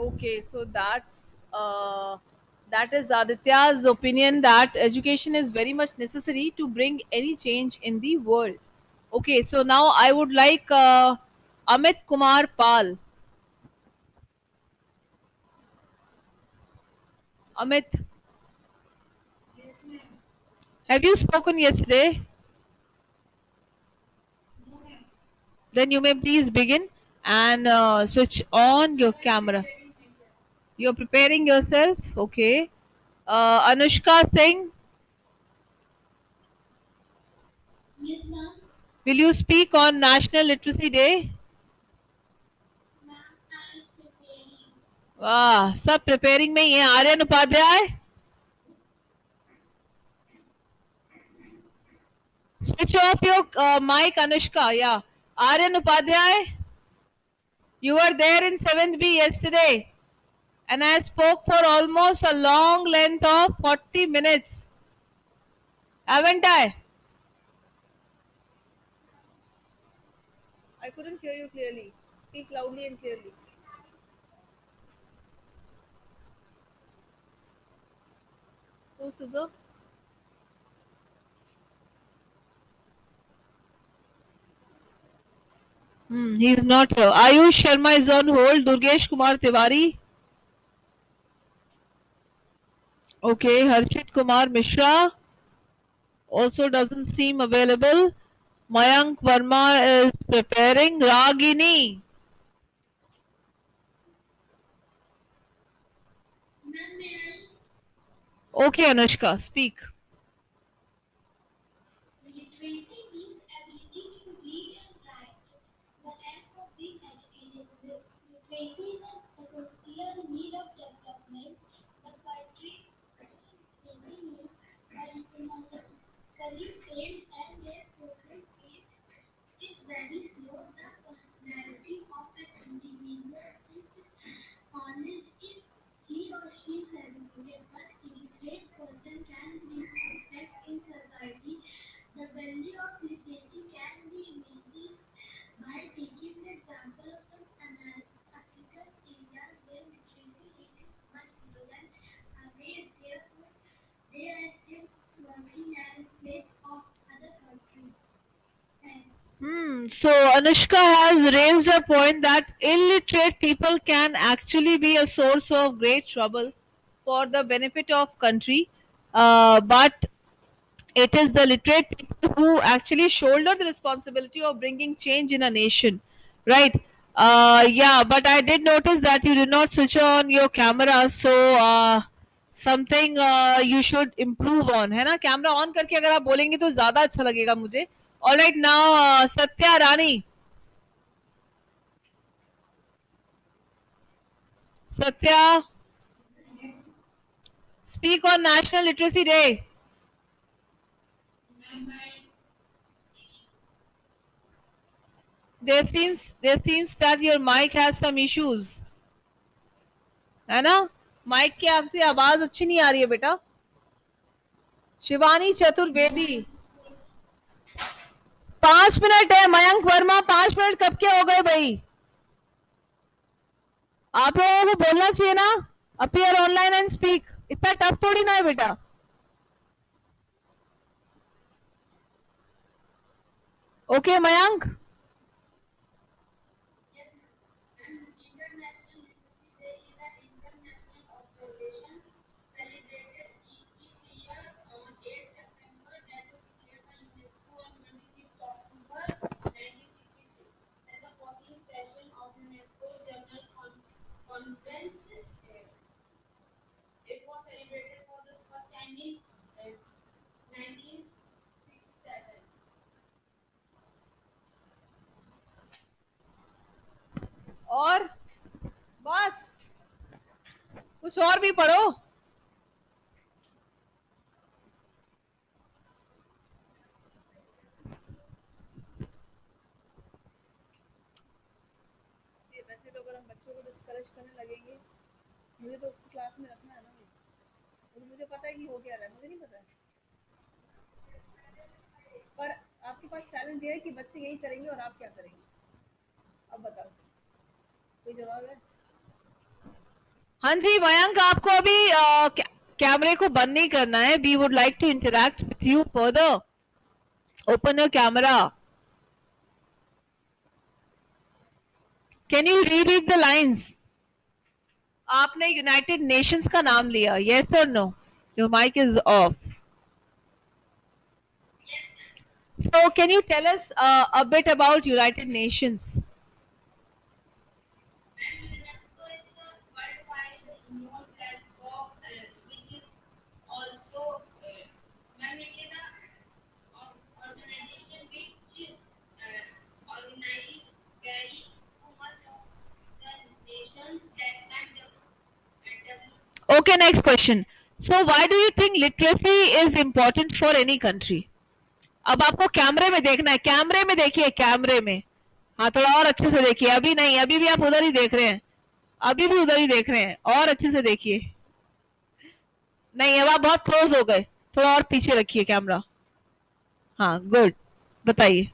Okay, so that is Aditya's opinion that education is very much necessary to bring any change in the world. Okay, so now I would like Amit Kumar Pal. Amit, have you spoken yesterday? Then you may please begin and switch on your camera. You're preparing yourself, okay? Anushka Singh, will you speak on National Literacy Day? वाह सब preparing में ही है Aryan Upadhyay switch off your mic Anushka yeah Aryan Upadhyay you were there in 7th B yesterday and I spoke for almost a long length of 40 minutes haven't I couldn't hear you clearly speak loudly and clearly who's Suzo he's not here Ayush Sharma is on hold Durgesh Kumar Tiwari okay Harshit Kumar Mishra also doesn't seem available Mayank Verma is preparing Ragini. Okay, Anushka, speak. So Anushka has raised a point that illiterate people can actually be a source of great trouble for the benefit of country, but it is the literate people who actually shoulder the responsibility of bringing change in a nation, right? Yeah, but I did notice that you did not switch on your camera, so something you should improve on, है ना? Camera on करके अगर आप बोलेंगे तो ज्यादा अच्छा लगेगा मुझे. All right, now Satya Rani. Satya, speak on National Literacy Day. There seems that your mic has some issues. है ना माइक की आपसे आवाज अच्छी नहीं आ रही है बेटा शिवानी चतुर्वेदी 5 मिनट है मयंक वर्मा 5 मिनट कब के हो गए भाई आप लोगों को बोलना चाहिए ना अपीयर ऑनलाइन एंड स्पीक इतना टफ थोड़ी ना है बेटा ओके मयंक और बस कुछ और भी पढ़ो वैसे तो अगर हम बच्चों को डिस्करेज करने लगेंगे मुझे तो उसको क्लास में रखना है ना मुझे पता है कि हो क्या रहा है मुझे नहीं पता है पर आपके पास चैलेंज ये है कि बच्चे यही करेंगे और आप क्या करेंगे अब बताओ कोई जवाब है हाँ जी मयंक, आपको अभी कैमरे को बंद नहीं करना है. We would like to interact with you further. Open your camera. Can you read the lines? आपने यूनाइटेड नेशंस का नाम लिया. यस और no? Your mic is off. So can you tell us a bit about United Nations? Okay, next question. So why do you think literacy is important for any country? अब आपको कैमरे में देखना है. कैमरे में देखिए, कैमरे में. हाँ, थोड़ा और अच्छे से देखिए. अभी नहीं, अभी भी आप उधर ही देख रहे हैं. अभी भी उधर ही देख रहे हैं. और अच्छे से देखिए. नहीं, अब आप बहुत क्लोज हो गए. थोड़ा और पीछे रखिए कैमरा. हाँ, गुड. बताइए.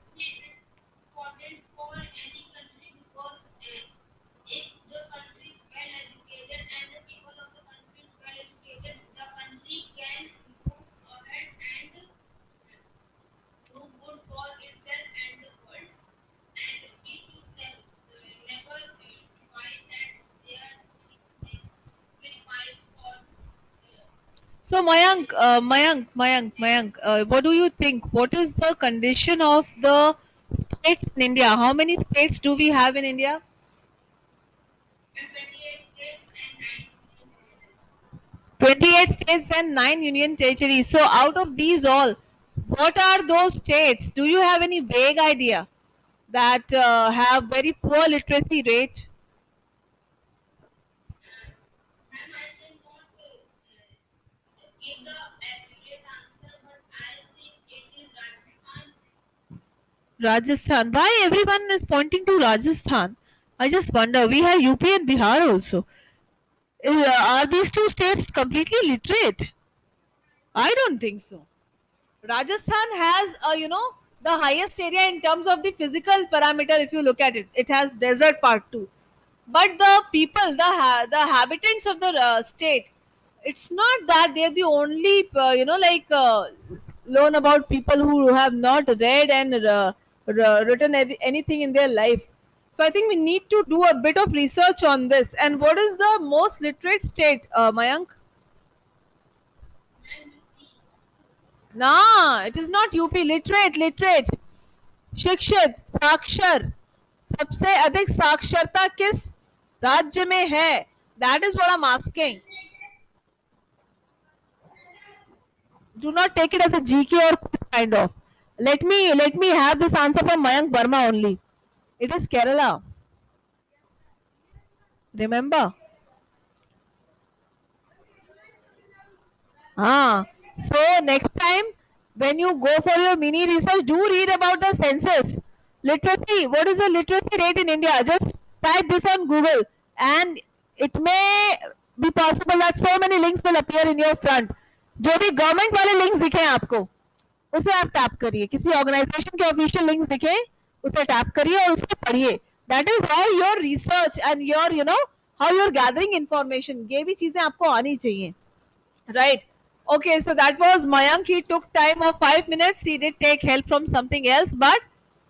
So Mayank, what do you think? What is the condition of the states in India? How many states do we have in India? 28 states and 9 union territories. So out of these all, what are those states? Do you have any vague idea that have very poor literacy rate? Rajasthan. Why everyone is pointing to Rajasthan? I just wonder. We have UP and Bihar also. Are these two states completely literate? I don't think so. Rajasthan has, the highest area in terms of the physical parameter. If you look at it, it has desert part too. But the people, the habitants of the state, it's not that they're the only, learn about people who have not read and written anything in their life. So I think we need to do a bit of research on this. And what is the most literate state, Mayank? Nah, it is not UP. Literate. शिक्षित, साक्षर. सबसे अधिक साक्षरता किस राज्य में है? That is what I'm asking. Do not take it as a GK or kind of. Let me have this answer from Mayank Verma only. It is Kerala. Remember? Ah. So next time when you go for your mini research, do read about the census. Literacy. What is the literacy rate in India? Just type this on Google, and it may be possible that so many links will appear in your front. जो भी government वाले links दिखे आपको, उसे आप tap करिए. किसी organisation के ऑफिशियल लिंक्स दिखे, उसे टैप करिए और उसे पढ़िए. That is how your research and your how you're gathering information. ये भी चीजें आपको आनी चाहिए. Right. Okay, so that was Mayank. He took time of 5 minutes. He did take help from something else, but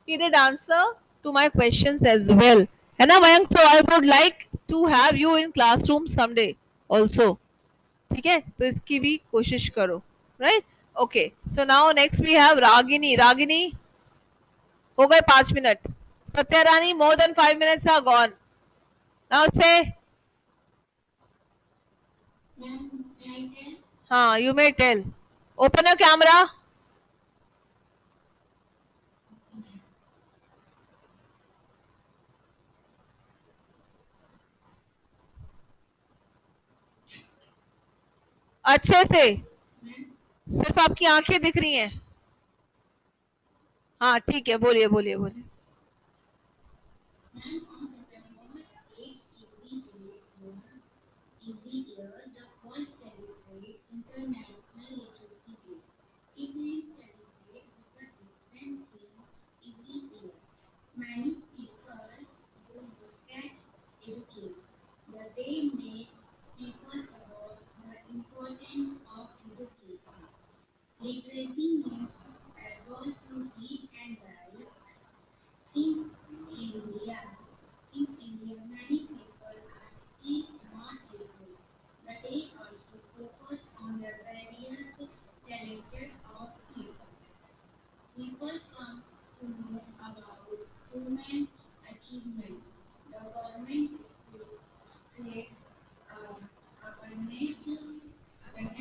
he did answer to my questions as well. है ना Mayank? So I would like to have you in classroom someday also. ठीक है? तो इसकी भी कोशिश करो. Right? Okay. So now next we have Ragini. Ragini, हो गए 5 minute. Satyarani, more than 5 minutes are gone. Now say, हाँ, you may tell. Open your camera. अच्छे से. सिर्फ आपकी आंखें दिख रही हैं. हाँ ठीक है, बोलिए बोलिए बोलिए.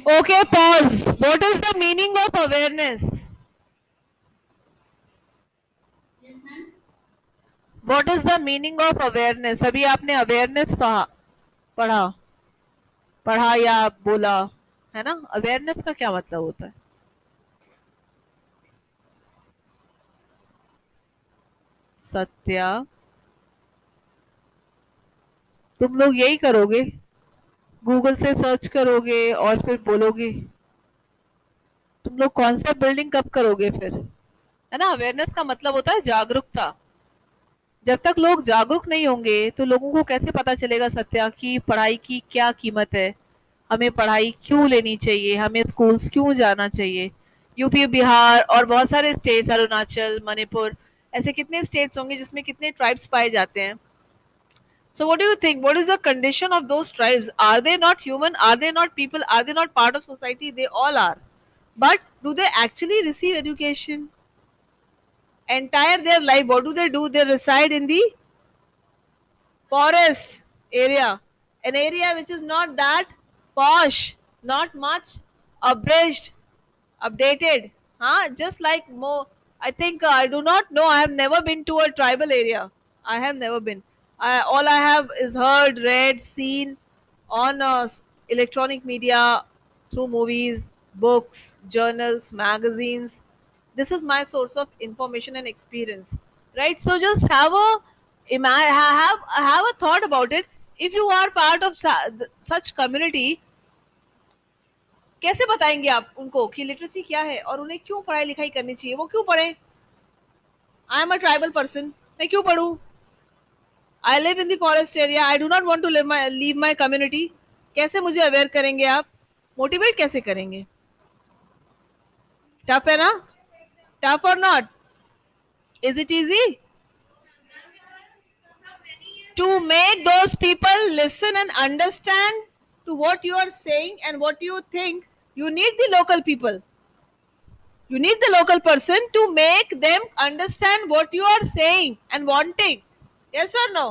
Okay, pause. What is the meaning of awareness? What is the meaning of awareness? अभी आपने awareness पढ़ा पढ़ा या बोला, है ना? अवेयरनेस का क्या मतलब होता है? सत्या, तुम लोग यही करोगे? गूगल से सर्च करोगे और फिर बोलोगे? तुम लोग कॉन्सेप्ट बिल्डिंग कब करोगे फिर? है ना? अवेयरनेस का मतलब होता है जागरूकता। जब तक लोग जागरूक नहीं होंगे तो लोगों को कैसे पता चलेगा सत्या कि पढ़ाई की क्या कीमत है, हमें पढ़ाई क्यों लेनी चाहिए, हमें स्कूल्स क्यों जाना चाहिए? यूपी, बिहार और बहुत सारे स्टेट्स, अरुणाचल, मणिपुर, ऐसे कितने स्टेट्स होंगे जिसमें कितने ट्राइब्स पाए जाते हैं? So what do you think? What is the condition of those tribes? Are they not human? Are they not people? Are they not part of society? They all are. But do they actually receive education? Entire their life, what do? They reside in the forest area, an area which is not that posh, not much abridged, updated. Huh? Just like more, I think I do not know. I have never been to a tribal area. I have never been. All I have is heard, read, seen on electronic media, through movies, books, journals, magazines. This is my source of information and experience, right? So just have a thought about it. If you are part of such community, कैसे बताएंगे आप उनको कि literacy क्या है और उन्हें क्यों पढ़ाई लिखाई करनी चाहिए, वो क्यों पढ़े? I am a tribal person, मैं क्यों पढ़ूं? I live in the forest area, I do not want to leave my community. कैसे मुझे अवेयर करेंगे आप? मोटिवेट कैसे करेंगे? टफ है ना? टफ और not? Is it easy to make those people listen and understand to what you are saying and what you think? You need the local people, you need the local person to make them understand what you are saying and wanting. Yes or no?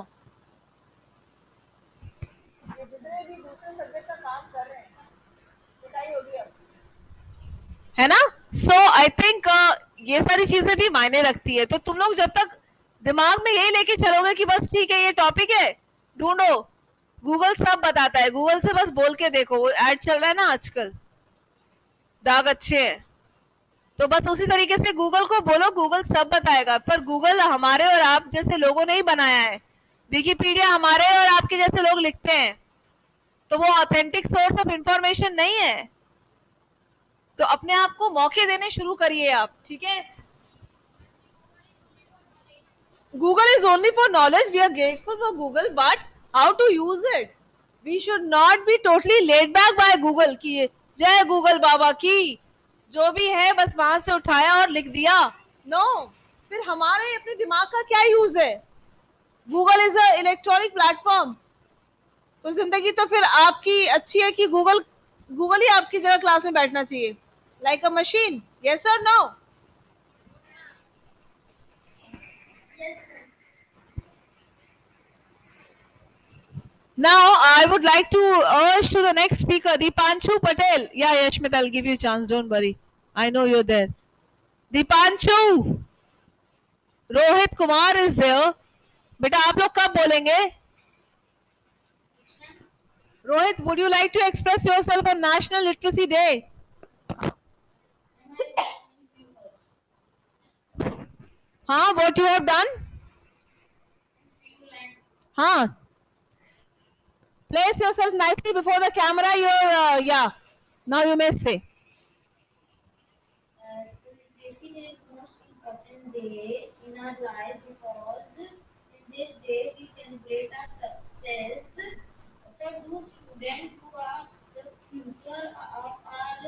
है ना? सो I think ये सारी चीजें भी मायने रखती है। तो तुम लोग जब तक दिमाग में यही लेके चलोगे कि बस ठीक है ये टॉपिक है, ढूंढो, गूगल सब बताता है, गूगल से बस बोल के देखो, वो एड चल रहा है ना आजकल, दाग अच्छे हैं, तो बस उसी तरीके से गूगल को बोलो, गूगल सब बताएगा। पर गूगल हमारे और आप जैसे लोगों ने ही बनाया है, विकिपीडिया हमारे और आपके जैसे लोग लिखते हैं, तो वो ऑथेंटिक सोर्स ऑफ इंफॉर्मेशन नहीं है। तो अपने आप को मौके देने शुरू करिए आप, ठीक है? Google is only for knowledge. We are grateful for Google, but how to use it? We should not be totally laid back by Google कि जय गूगल बाबा की, जो भी है बस वहां से उठाया और लिख दिया। No no. फिर हमारे अपने दिमाग का क्या यूज है? Google is a electronic platform. तो जिंदगी तो फिर आपकी अच्छी है कि गूगल गूगल ही आपकी जगह क्लास में बैठना चाहिए, लाइक अ मशीन। यस और no? Now, I would like to urge to the next speaker, Dipanshu Patel. Yeah, Yashmit, I'll give you a chance. Don't worry. I know you're there. Dipanshu, Rohit Kumar is there. बेटा आप लोग कब बोलेंगे? Rohit, would you like to express yourself on National Literacy Day? हाँ, what you have done? हाँ, place yourself nicely before the camera. Yeah. Now you may say. Literacy Day is the most important day in our life because in this day we celebrate our success for those students who are the future of our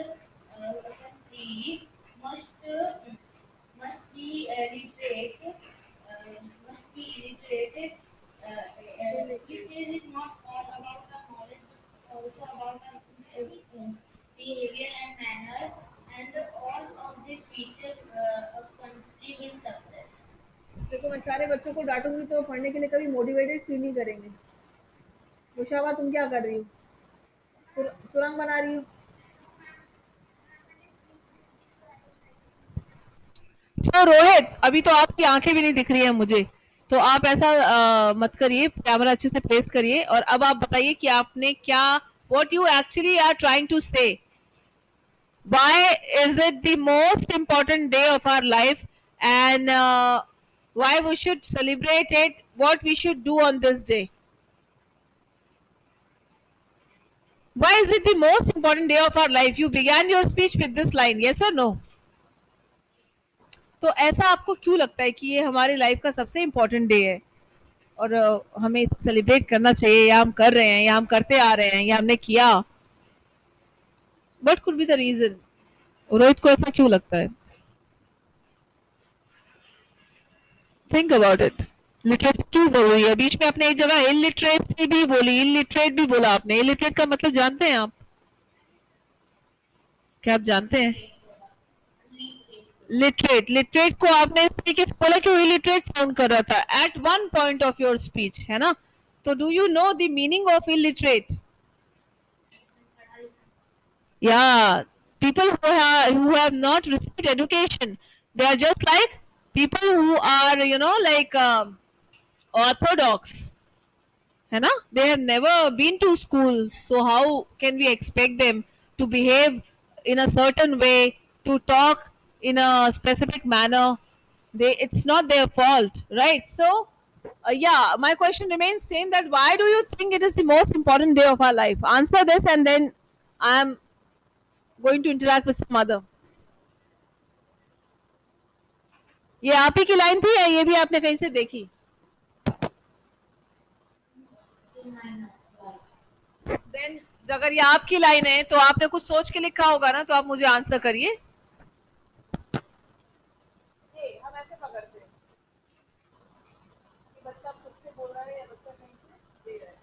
country. देखो मैं सारे बच्चों को डांटूंगी तो पढ़ने के लिए कभी मोटिवेटेड फील नहीं करेंगे। मुशावा तुम क्या कर रही हो? सुरंग बना रही हो? तो रोहित अभी तो आपकी आंखें भी नहीं दिख रही है मुझे, तो आप ऐसा मत करिए, कैमरा अच्छे से प्लेस करिए और अब आप बताइए कि आपने क्या, what you actually are trying to say, why is it the most important day of our life, and why we should celebrate it, what we should do on this day. Why is it the most important day of our life? You began your speech with this line, yes or no? तो ऐसा आपको क्यों लगता है कि ये हमारी life का सबसे इम्पोर्टेंट डे है और हमें इसे सेलिब्रेट करना चाहिए, या हम कर रहे हैं, या हम करते आ रहे हैं, या हमने किया? What could be the reason? Rohit को ऐसा क्यों लगता है? Think about it. लिटरेसी क्यों जरूरी है? बीच में आपने एक जगह इलिटरेसी भी बोली, इलिटरेट भी बोला आपने। इलिटरेट का मतलब जानते हैं आप? क्या आप जानते हैं? लिटरेट, लिटरेट को आपने इस तरीके से बोला कि वो इलिटरेट साउंड कर रहा था at one point of your speech, है ना? तो do you know the meaning of illiterate? Yeah, people who have not received education, they are just like people who are, you know, like orthodox, है ना? They have never been to school, so how can we expect them to behave in a certain way, to talk in a specific manner? It's not their fault, right? So, yeah, my question remains same, that why do you think it is the most important day of our life? Answer this, and then I am going to interact with some other. ये आप ही की line थी या ये भी आपने कहीं से देखी? देन अगर ये आपकी लाइन है तो आपने कुछ सोच के लिखा होगा ना, तो आप मुझे आंसर करिए। ये हम ऐसे पकड़ते हैं कि बच्चा खुद से बोल रहा है या बच्चा कहीं से दे रहा है।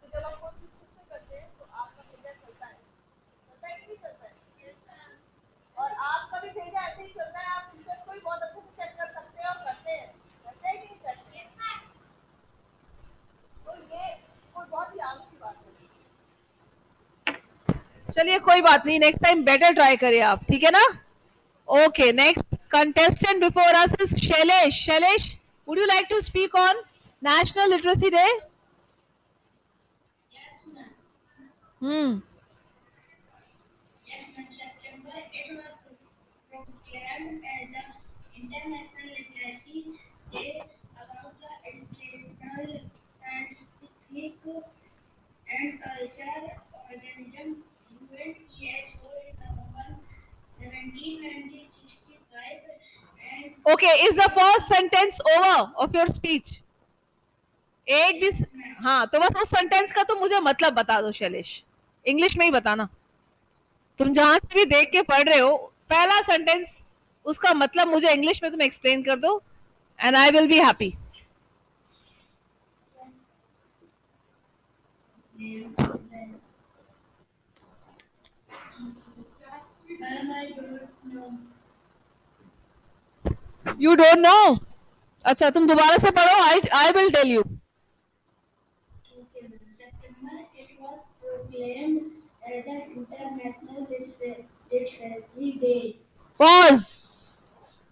तो जब आप कोई चीज खुद से करते हैं तो आपका भेजा चलता है, चलता है कि नहीं चलता है? और आपका भी भेजा ऐसे ही चलता है, आप टीचर को भी बहुत अच्छे से चेक कर सकते हैं और करते हैं, करते हैं कि नहीं करते? तो ये कोई बहुत ही आम सी बात है। चलिए कोई बात नहीं, नेक्स्ट टाइम बेटर ट्राई करिए आप, ठीक है ना? Okay, next contestant before us is Shailesh. Shailesh, would you like to speak on National Literacy Day? Yes, ma'am. Hmm. Yes, ma'am. September it was proclaimed as the International Literacy Day about the educational, scientific, and cultural organism UNESCO in November 1965 and Okay, is the first sentence over of your speech? एक भी हाँ, तो बस उस sentence का तो मुझे मतलब बता दो शैलेश, इंग्लिश में ही बताना। तुम जहां से भी देख के पढ़ रहे हो, पहला सेंटेंस उसका मतलब मुझे इंग्लिश में तुम एक्सप्लेन कर दो, and I will be happy. I don't know. You don't know? अच्छा, तुम दोबारा से पढ़ो, I will tell you. Okay, ma'am. September it was proclaimed as the International Literacy Day. Pause.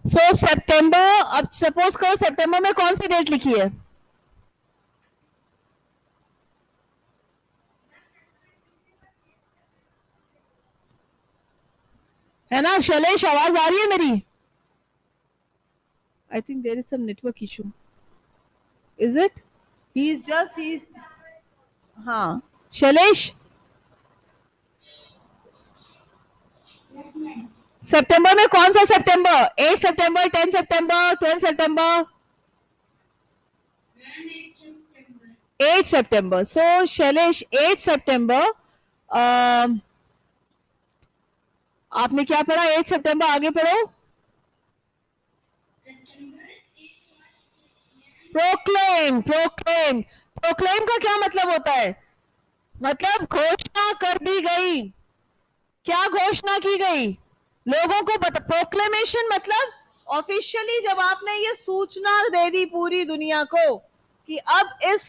So सितंबर, अब सपोज करो सितंबर में कौन सी डेट लिखी है ना? शैलेश, आवाज आ रही है मेरी? I think there is some network issue. Is it? He is just he. हाँ शैलेश, सितंबर में कौन सा सितंबर? 8 सितंबर, 10 सितंबर, 12 सितंबर? Ma'am, it's September. 8 सितंबर। सो शैलेश, 8 सितंबर आपने क्या पढ़ा? 8 सितंबर, आगे पढ़ो। प्रोक्लेम, प्रोक्लेम, प्रोक्लेम का क्या मतलब होता है? मतलब घोषणा कर दी गई। क्या घोषणा की गई? लोगों को बता। प्रोक्लेमेशन मतलब ऑफिशियली जब आपने ये सूचना दे दी पूरी दुनिया को कि अब इस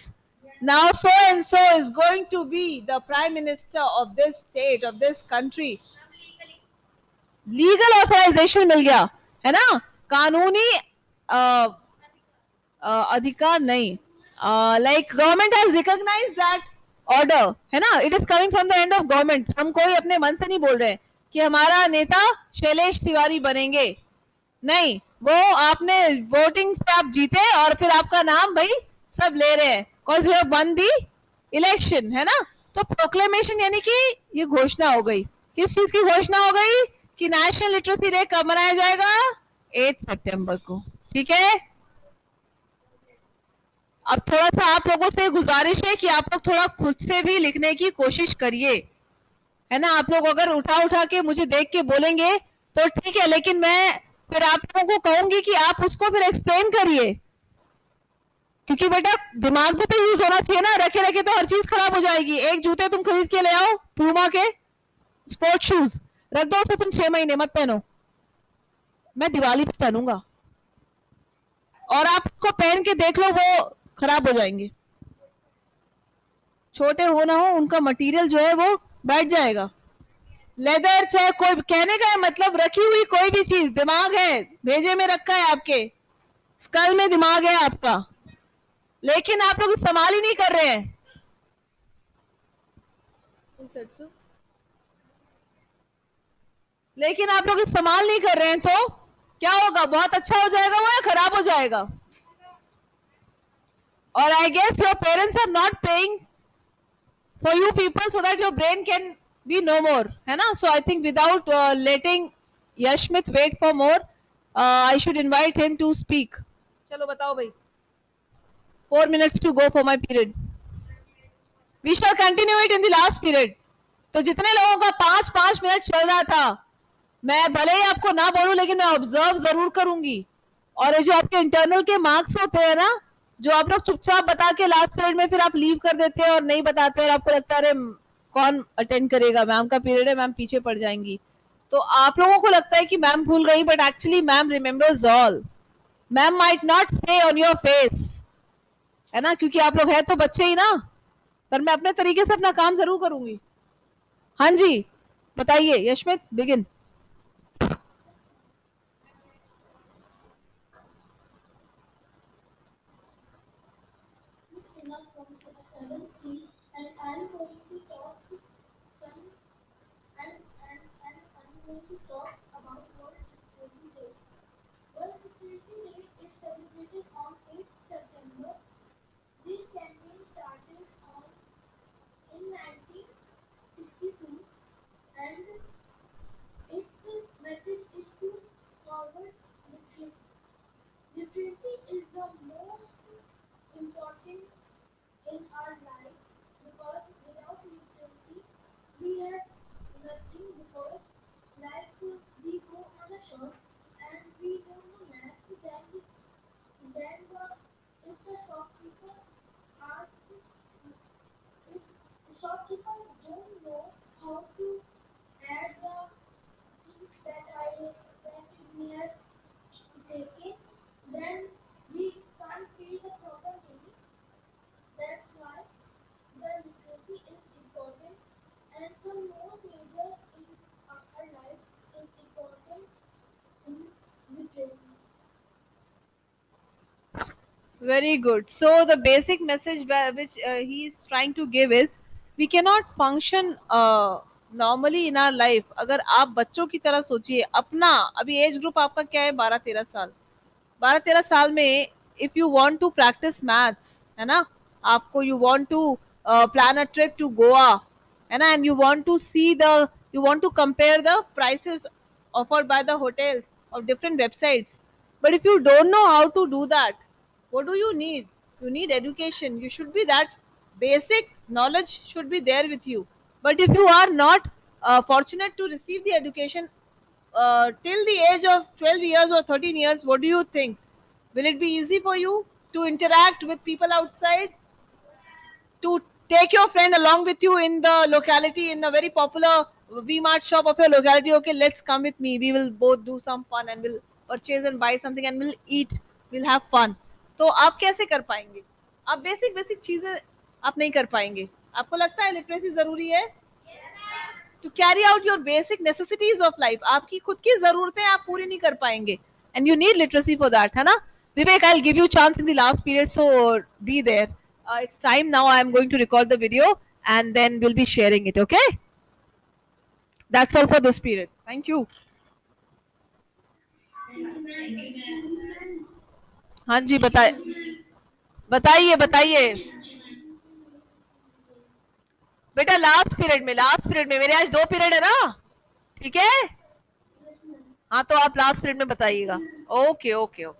now so and so is going to be the prime minister of this state of this country. Legal authorisation मिल गया है ना, कानूनी अधिकार नहीं, like government has recognise that order, है ना, it is coming from the end of government. हम कोई अपने मन से नहीं बोल रहे हैं कि हमारा नेता शैलेश तिवारी बनेंगे, नहीं, वो आपने वोटिंग से आप जीते और फिर आपका नाम भाई सब ले रहे हैं, cause you have one the election, है ना। तो प्रोक्लेमेशन यानी कि ये घोषणा हो गई। किस चीज की घोषणा हो गई? कि नेशनल लिटरेसी डे कब मनाया जाएगा? 8 सितंबर को, ठीक है। अब थोड़ा सा आप लोगों से गुजारिश है कि आप लोग थोड़ा खुद से भी लिखने की कोशिश करिए, है ना। आप लोग अगर उठा उठा के मुझे देख के बोलेंगे तो ठीक है, लेकिन मैं फिर आप लोगों को कहूंगी कि आप उसको फिर एक्सप्लेन करिए, क्योंकि बेटा दिमाग भी तो यूज होना चाहिए ना। रखे रखे तो हर चीज खराब हो जाएगी। एक जूते तुम खरीद के ले आओ प्यूमा के स्पोर्ट शूज, रख दो उसे तुम 6 महीने, मत पहनो, मैं दिवाली पे पहनूंगा, और आप उसको पहन के देख लो वो खराब हो जाएंगे। छोटे हो ना हो उनका मटेरियल जो है वो बैठ जाएगा। लेदर चाहे कोई, कहने का है मतलब रखी हुई कोई भी चीज, दिमाग है भेजे में रखा है, आपके स्कल में दिमाग है आपका, लेकिन आप लोग इस्तेमाल ही नहीं कर रहे हैं। लेकिन आप लोग इस्तेमाल नहीं कर रहे हैं तो क्या होगा? बहुत अच्छा हो जाएगा वो या खराब हो जाएगा? और I guess your parents are not paying for you people so that your brain can be no more, है ना। So I think without letting Yashmit wait for more, I should invite him to speak. चलो बताओ भाई, 4 minutes to go for my period. We shall continue it in the last period. तो जितने लोगों का 5-5 minute चल रहा था, मैं भले ही आपको ना बोलूं लेकिन मैं ऑब्जर्व जरूर करूंगी। और ये जो आपके इंटरनल के मार्क्स होते हैं ना, जो आप लोग चुपचाप बता के लास्ट पीरियड में फिर आप लीव कर देते हैं और नहीं बताते और आपको लगता है अरे कौन अटेंड करेगा, मैम का पीरियड है, मैम पीछे पड़ जाएंगी। तो आप लोगों को लगता है कि मैम भूल गई, but actually ma'am remembers all. Ma'am might not से ऑन योर फेस, है ना, क्योंकि आप लोग है तो बच्चे ही ना, पर मैं अपने तरीके से अपना काम जरूर करूंगी। हाँ जी, बताइए यशमित, begin. Enough from the 7th and I'm going to talk some and I'm going to talk about World Literacy Day. World Literacy Day is celebrated on 8th September. This campaign started in 1962 and its message is to forward literacy. Literacy is the most important in our life because without literacy we have nothing, because like we go on a shop and we don't know maths, then if the shopkeeper asks, if the shopkeeper don't know how to add the things that we have taken, then we can't pay the proper money. That's why the literacy is important, and some more major in our lives is important in literacy. Very good. So the basic message which he is trying to give is we cannot function normally in our life। अगर आप बच्चों की तरह सोचिए, अपना अभी age group आपका क्या है? 12-13 साल। 12-13 साल में if you want to practise maths, है ना, आपको you want to plan a trip to Goa, है ना, and you want to see the, you want to compare the prices offered by the hotels of different websites, but if you don't know how to do that, what do you need? You need education. You should be that basic knowledge should be there with you. But if you are not fortunate to receive the education till the age of 12 years or 13 years, what do you think? Will it be easy for you to interact with people outside, to take your friend along with you in the locality, in a very popular V-Mart shop of your locality? Okay, let's come with me. We will both do some fun and we'll purchase and buy something and we'll eat. We'll have fun. तो आप कैसे कर पाएंगे? आप basic basic चीजें आप नहीं कर पाएंगे. आपको लगता है लिटरेसी जरूरी है to carry out your basic necessities of life? आपकी खुद की जरूरतें आप पूरी नहीं कर पाएंगे and you need literacy for that, है ना? Vivek, I will give you chance in the last period, so be there. It's time now. I am going to record the video and then we'll be sharing it. Okay, that's all for this period. Thank you. हाँ जी, बताइए बताइए बेटा. Last period में मेरे आज 2 period है ना, ठीक है? हाँ, तो आप लास्ट पीरियड में बताइएगा. Okay okay okay.